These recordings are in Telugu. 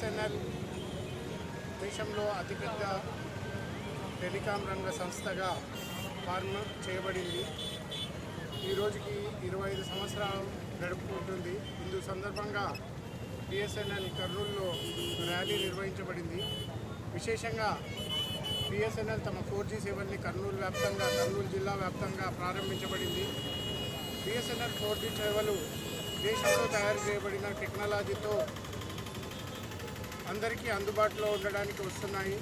బిఎస్ఎన్ఎల్ దేశంలో అతిపెద్ద టెలికాం రంగ సంస్థగా ఫార్మ్ చేయబడింది. ఈ రోజుకి 25 సంవత్సరాలు గడుపుకుంటుంది. ఇందు సందర్భంగా బిఎస్ఎన్ఎల్ కర్నూలులో ర్యాలీ నిర్వహించబడింది. విశేషంగా బిఎస్ఎన్ఎల్ తమ 4G సేవల్ని కర్నూలు జిల్లా వ్యాప్తంగా ప్రారంభించబడింది. బిఎస్ఎన్ఎల్ 4G సేవలు దేశంలో తయారు చేయబడిన టెక్నాలజీతో అందరికీ అందుబాటులో ఉండడానికి వస్తున్నాయి.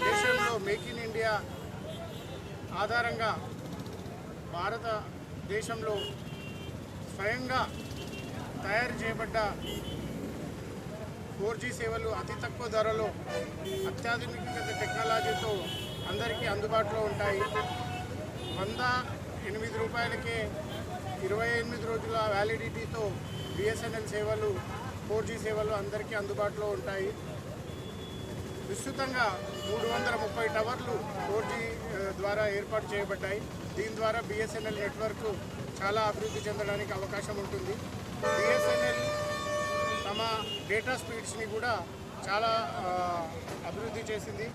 దేశంలో మేక్ ఇన్ ఇండియా ఆధారంగా భారతదేశంలో స్వయంగా తయారు చేయబడ్డ 4G సేవలు అతి తక్కువ ధరలో అత్యాధునిక టెక్నాలజీతో అందరికీ అందుబాటులో ఉంటాయి. 108 రూపాయలకే 28 రోజుల వ్యాలిడిటీతో బిఎస్ఎన్ఎల్ సేవలు 4G సేవలు అందరికీ అందుబాటులో ఉంటాయి. విస్తృతంగా 330 టవర్లు 4G ద్వారా ఏర్పాటు చేయబడ్డాయి. దీని ద్వారా బిఎస్ఎన్ఎల్ నెట్వర్క్ చాలా అభివృద్ధి చెందడానికి అవకాశం ఉంటుంది. బిఎస్ఎన్ఎల్ తమ డేటా స్పీడ్స్ని కూడా చాలా అభివృద్ధి చేసింది.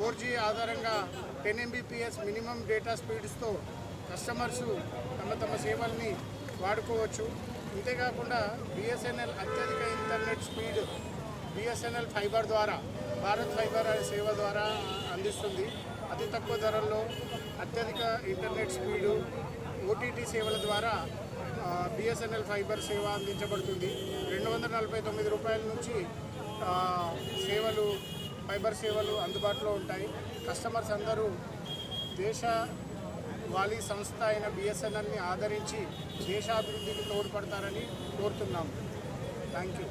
4G ఆధారంగా 10 Mbps మినిమం డేటా స్పీడ్స్తో కస్టమర్స్ తమ సేవల్ని వాడుకోవచ్చు. అంతేకాకుండా బిఎస్ఎన్ఎల్ అత్యధిక ఇంటర్నెట్ స్పీడ్ బిఎస్ఎన్ఎల్ ఫైబర్ ద్వారా భారత్ ఫైబర్ సేవ ద్వారా అందిస్తుంది. అతి తక్కువ ధరల్లో అత్యధిక ఇంటర్నెట్ స్పీడు ఓటీటీ సేవల ద్వారా బిఎస్ఎన్ఎల్ ఫైబర్ సేవ అందించబడుతుంది. 249 రూపాయల నుంచి ఫైబర్ సేవలు అందుబాటులో ఉంటాయి. కస్టమర్స్ అందరూ దేశవాళీ సంస్థ అయిన బిఎస్ఎన్ఎల్ని ఆదరించి దేశాభివృద్ధికి తోడ్పడతారని కోరుతున్నాము. Thank you.